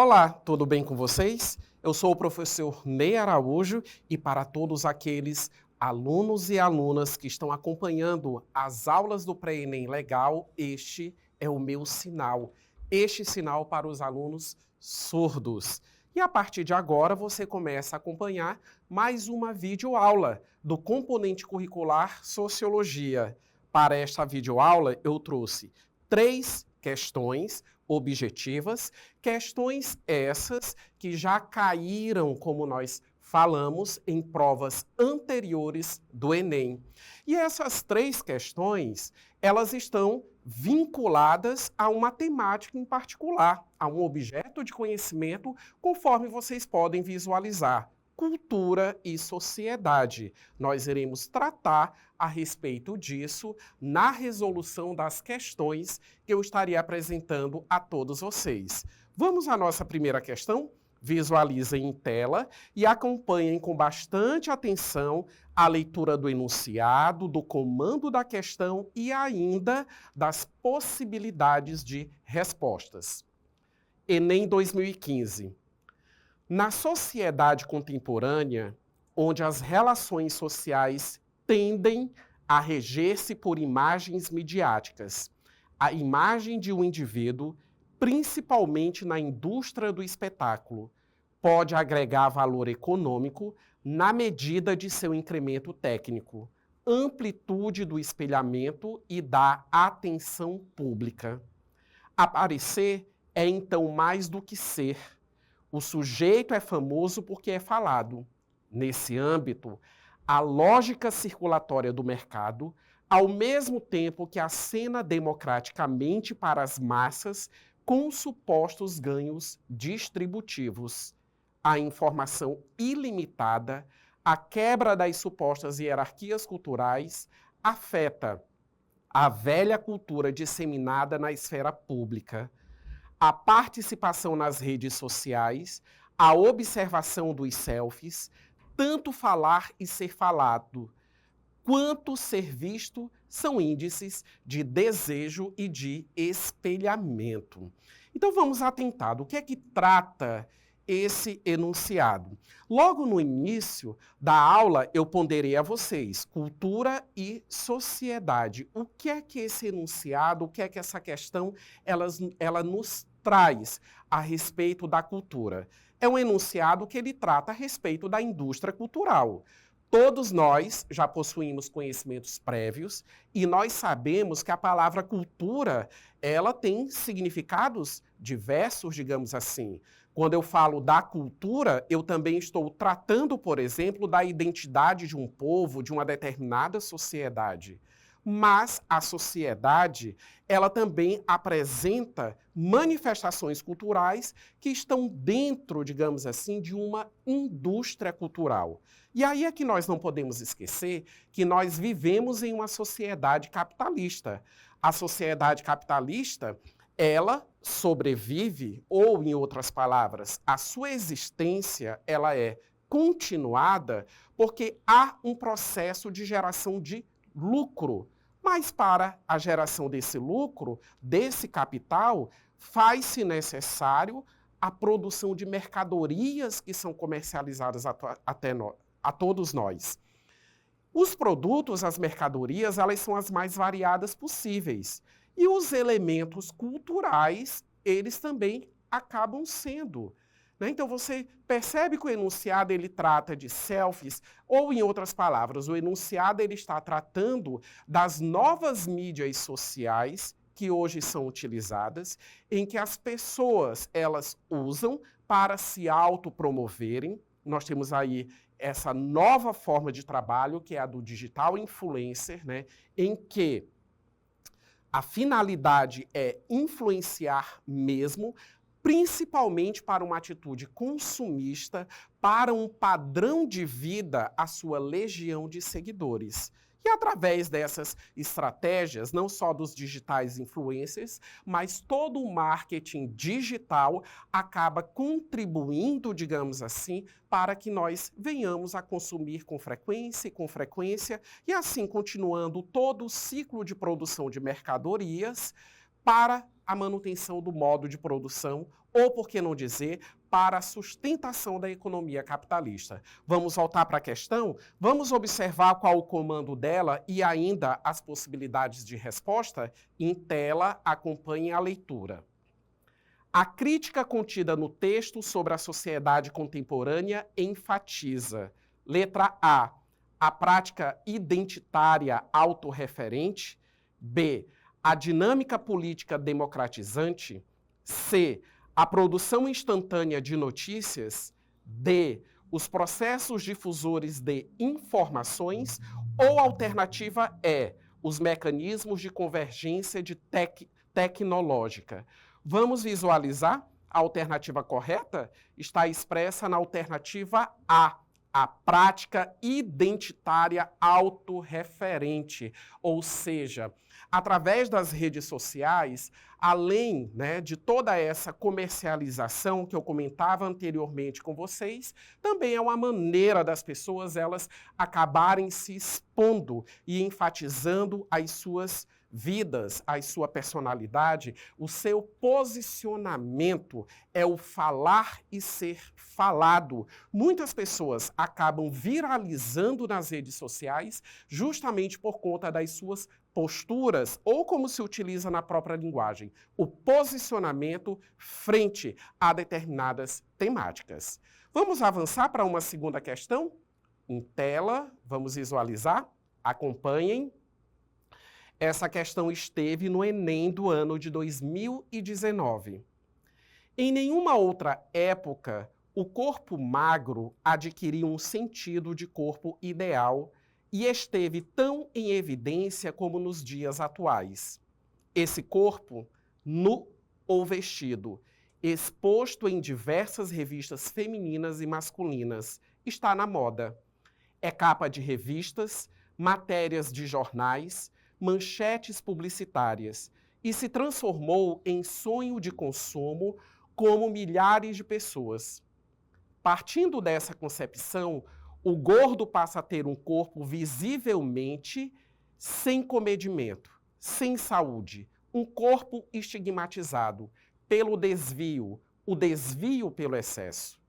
Olá, tudo bem com vocês? Eu sou o professor Ney Araújo e para todos aqueles alunos e alunas que estão acompanhando as aulas do Pré-ENEM Legal, este é o meu sinal. Este sinal para os alunos surdos. E a partir de agora você começa a acompanhar mais uma videoaula do componente curricular Sociologia. Para esta videoaula eu trouxe 3 questões objetivas, questões essas que já caíram, como nós falamos, em provas anteriores do Enem. E essas 3 questões, elas estão vinculadas a uma temática em particular, a um objeto de conhecimento, conforme vocês podem visualizar. Cultura e sociedade. Nós iremos tratar a respeito disso na resolução das questões que eu estaria apresentando a todos vocês. Vamos à nossa primeira questão? Visualizem em tela e acompanhem com bastante atenção a leitura do enunciado, do comando da questão e ainda das possibilidades de respostas. Enem 2015. Na sociedade contemporânea, onde as relações sociais tendem a reger-se por imagens midiáticas, a imagem de um indivíduo, principalmente na indústria do espetáculo, pode agregar valor econômico na medida de seu incremento técnico, amplitude do espelhamento e da atenção pública. Aparecer é então mais do que ser. O sujeito é famoso porque é falado. Nesse âmbito, a lógica circulatória do mercado, ao mesmo tempo que acena democraticamente para as massas com supostos ganhos distributivos. A informação ilimitada, a quebra das supostas hierarquias culturais, afeta a velha cultura disseminada na esfera pública. A participação nas redes sociais, a observação dos selfies, tanto falar e ser falado, quanto ser visto, são índices de desejo e de espelhamento. Então vamos atentar do que é que trata esse enunciado. Logo no início da aula, eu ponderei a vocês cultura e sociedade. O que é que esse enunciado, o que é que essa questão, ela nos traz a respeito da cultura? É um enunciado que ele trata a respeito da indústria cultural. Todos nós já possuímos conhecimentos prévios e nós sabemos que a palavra cultura, ela tem significados diversos, digamos assim. Quando eu falo da cultura, eu também estou tratando, por exemplo, da identidade de um povo, de uma determinada sociedade. Mas a sociedade, ela também apresenta manifestações culturais que estão dentro, digamos assim, de uma indústria cultural. E aí é que nós não podemos esquecer que nós vivemos em uma sociedade capitalista. A sociedade capitalista, ela sobrevive, ou em outras palavras, a sua existência, ela é continuada porque há um processo de geração de lucro. Mas para a geração desse lucro, desse capital, faz-se necessário a produção de mercadorias que são comercializadas a todos nós. Os produtos, as mercadorias, elas são as mais variadas possíveis. E os elementos culturais, eles também acabam sendo. Então você percebe que o enunciado ele trata de selfies, ou em outras palavras, o enunciado ele está tratando das novas mídias sociais que hoje são utilizadas, em que as pessoas elas usam para se autopromoverem. Nós temos aí essa nova forma de trabalho, que é a do digital influencer, em que a finalidade é influenciar mesmo, principalmente para uma atitude consumista, para um padrão de vida, a sua legião de seguidores. E através dessas estratégias, não só dos digitais influencers, mas todo o marketing digital acaba contribuindo, digamos assim, para que nós venhamos a consumir com frequência, e assim continuando todo o ciclo de produção de mercadorias para a manutenção do modo de produção, ou, por que não dizer, para a sustentação da economia capitalista. Vamos voltar para a questão? Vamos observar qual o comando dela e ainda as possibilidades de resposta? Em tela, acompanhem a leitura. A crítica contida no texto sobre a sociedade contemporânea enfatiza: letra A prática identitária autorreferente; B, a dinâmica política democratizante; C, a produção instantânea de notícias; D, os processos difusores de informações; ou alternativa E, os mecanismos de convergência tecnológica. Vamos visualizar? A alternativa correta está expressa na alternativa A prática identitária autorreferente, ou seja, através das redes sociais, além, de toda essa comercialização que eu comentava anteriormente com vocês, também é uma maneira das pessoas elas acabarem se expondo e enfatizando as suas vidas, a sua personalidade, o seu posicionamento é o falar e ser falado. Muitas pessoas acabam viralizando nas redes sociais justamente por conta das suas posturas, ou como se utiliza na própria linguagem, o posicionamento frente a determinadas temáticas. Vamos avançar para uma segunda questão? Em tela, vamos visualizar? Acompanhem. Essa questão esteve no Enem do ano de 2019. Em nenhuma outra época, o corpo magro adquiriu um sentido de corpo ideal e esteve tão em evidência como nos dias atuais. Esse corpo, nu ou vestido, exposto em diversas revistas femininas e masculinas, está na moda. É capa de revistas, matérias de jornais, manchetes publicitárias e se transformou em sonho de consumo como milhares de pessoas. Partindo dessa concepção, o gordo passa a ter um corpo visivelmente sem comedimento, sem saúde, um corpo estigmatizado pelo desvio, o desvio pelo excesso.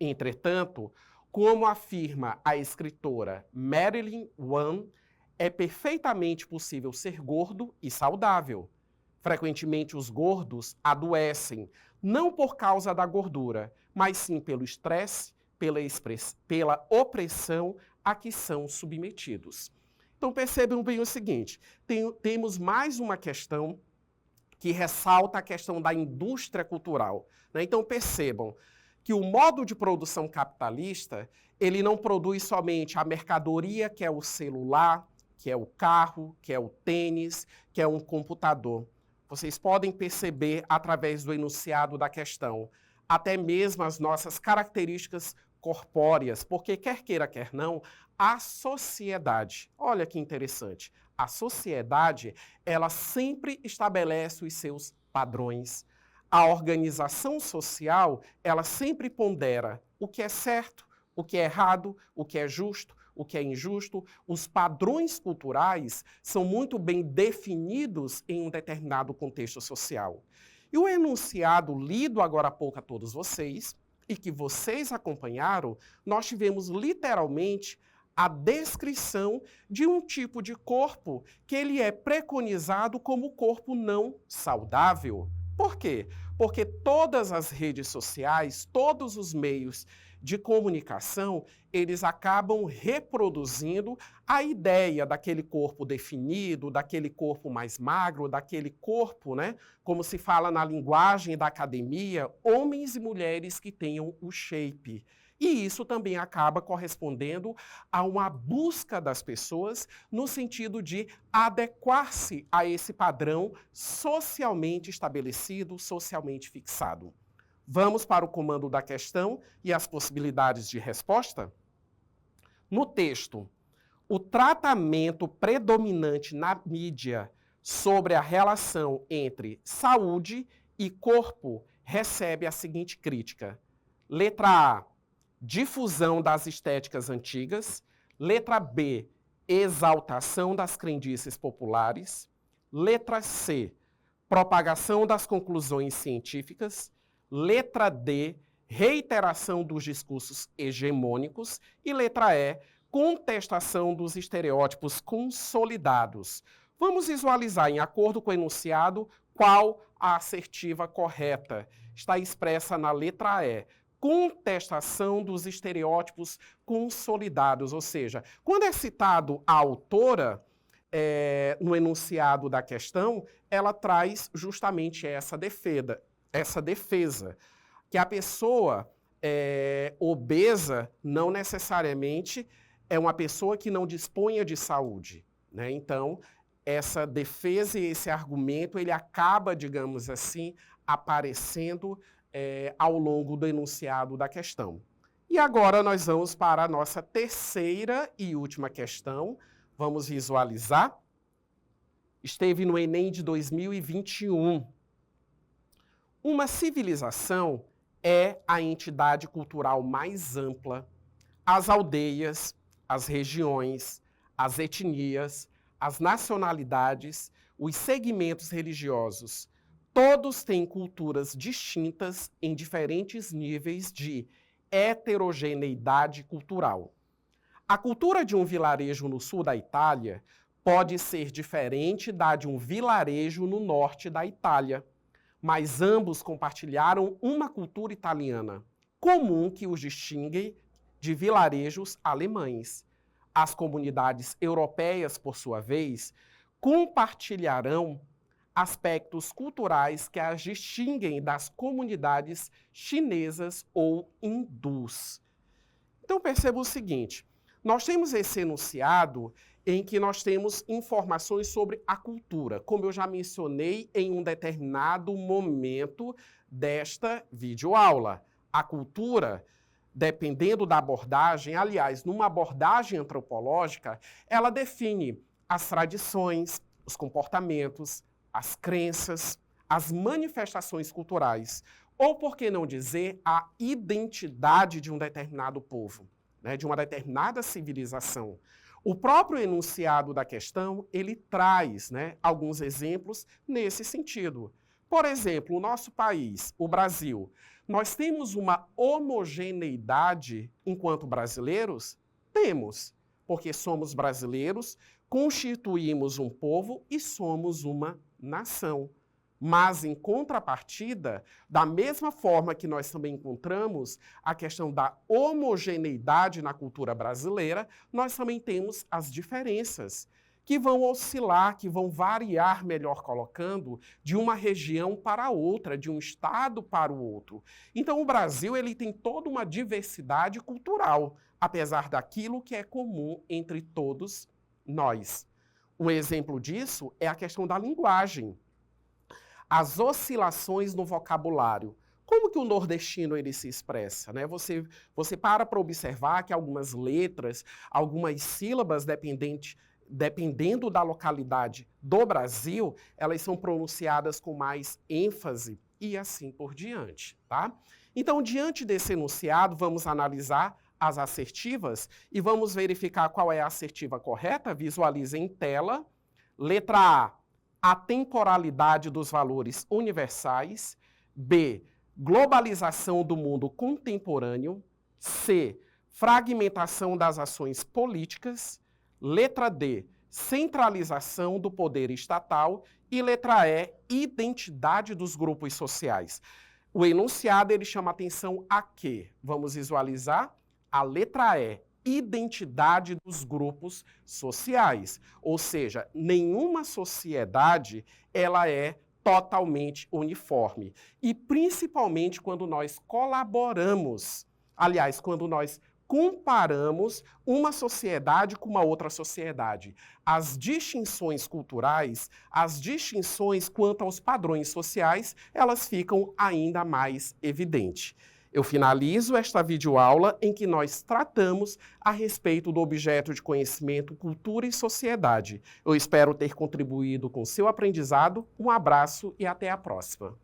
Entretanto, como afirma a escritora Marilyn Wan, é perfeitamente possível ser gordo e saudável. Frequentemente os gordos adoecem, não por causa da gordura, mas sim pelo estresse, pela opressão a que são submetidos. Então percebam bem o seguinte, temos mais uma questão que ressalta a questão da indústria cultural. Então percebam que o modo de produção capitalista, ele não produz somente a mercadoria, que é o celular, que é o carro, que é o tênis, que é um computador. Vocês podem perceber através do enunciado da questão, até mesmo as nossas características corpóreas, porque quer queira, quer não, a sociedade, olha que interessante, a sociedade, ela sempre estabelece os seus padrões. A organização social, ela sempre pondera o que é certo, o que é errado, o que é justo, o que é injusto. Os padrões culturais são muito bem definidos em um determinado contexto social. E o enunciado lido agora há pouco a todos vocês, e que vocês acompanharam, nós tivemos literalmente a descrição de um tipo de corpo que ele é preconizado como corpo não saudável. Por quê? Porque todas as redes sociais, todos os meios de comunicação, eles acabam reproduzindo a ideia daquele corpo definido, daquele corpo mais magro, daquele corpo, como se fala na linguagem da academia, homens e mulheres que tenham o shape. E isso também acaba correspondendo a uma busca das pessoas no sentido de adequar-se a esse padrão socialmente estabelecido, socialmente fixado. Vamos para o comando da questão e as possibilidades de resposta? No texto, o tratamento predominante na mídia sobre a relação entre saúde e corpo recebe a seguinte crítica. Letra A, difusão das estéticas antigas. Letra B, exaltação das crendices populares. Letra C, propagação das conclusões científicas. Letra D, reiteração dos discursos hegemônicos. E letra E, contestação dos estereótipos consolidados. Vamos visualizar, em acordo com o enunciado, qual a assertiva correta. Está expressa na letra E. Contestação dos estereótipos consolidados, ou seja, quando é citado a autora no enunciado da questão, ela traz justamente essa defesa, que a pessoa obesa não necessariamente é uma pessoa que não disponha de saúde, né? Então, essa defesa e esse argumento, ele acaba, digamos assim, aparecendo ao longo do enunciado da questão. E agora nós vamos para a nossa terceira e última questão. Vamos visualizar. Esteve no Enem de 2021. Uma civilização é a entidade cultural mais ampla. As aldeias, as regiões, as etnias, as nacionalidades, os segmentos religiosos, todos têm culturas distintas em diferentes níveis de heterogeneidade cultural. A cultura de um vilarejo no sul da Itália pode ser diferente da de um vilarejo no norte da Itália, mas ambos compartilharam uma cultura italiana comum que os distingue de vilarejos alemães. As comunidades europeias, por sua vez, compartilharão aspectos culturais que as distinguem das comunidades chinesas ou hindus. Então perceba o seguinte, nós temos esse enunciado em que nós temos informações sobre a cultura, como eu já mencionei em um determinado momento desta videoaula. A cultura, dependendo da abordagem, aliás, numa abordagem antropológica, ela define as tradições, os comportamentos, as crenças, as manifestações culturais, ou, por que não dizer, a identidade de um determinado povo, né, de uma determinada civilização. O próprio enunciado da questão, ele traz, né, alguns exemplos nesse sentido. Por exemplo, o nosso país, o Brasil, nós temos uma homogeneidade enquanto brasileiros? Temos, porque somos brasileiros, constituímos um povo e somos uma nação. Mas, em contrapartida, da mesma forma que nós também encontramos a questão da homogeneidade na cultura brasileira, nós também temos as diferenças, que vão oscilar, que vão variar, melhor colocando, de uma região para outra, de um estado para o outro. Então, o Brasil ele tem toda uma diversidade cultural, apesar daquilo que é comum entre todos nós. Um exemplo disso é a questão da linguagem. As oscilações no vocabulário. Como que o nordestino ele se expressa, né? Você para observar que algumas letras, algumas sílabas, dependendo da localidade do Brasil, elas são pronunciadas com mais ênfase e assim por diante, tá? Então, diante desse enunciado, vamos analisar as assertivas e vamos verificar qual é a assertiva correta. Visualize em tela. Letra A temporalidade dos valores universais. B, globalização do mundo contemporâneo. C, fragmentação das ações políticas. Letra D, centralização do poder estatal. E letra E, identidade dos grupos sociais. O enunciado ele chama atenção a quê? Vamos visualizar a letra E, identidade dos grupos sociais. Ou seja, nenhuma sociedade ela é totalmente uniforme. E principalmente quando nós colaboramos, aliás, quando nós comparamos uma sociedade com uma outra sociedade. As distinções culturais, as distinções quanto aos padrões sociais, elas ficam ainda mais evidentes. Eu finalizo esta videoaula em que nós tratamos a respeito do objeto de conhecimento, cultura e sociedade. Eu espero ter contribuído com o seu aprendizado. Um abraço e até a próxima.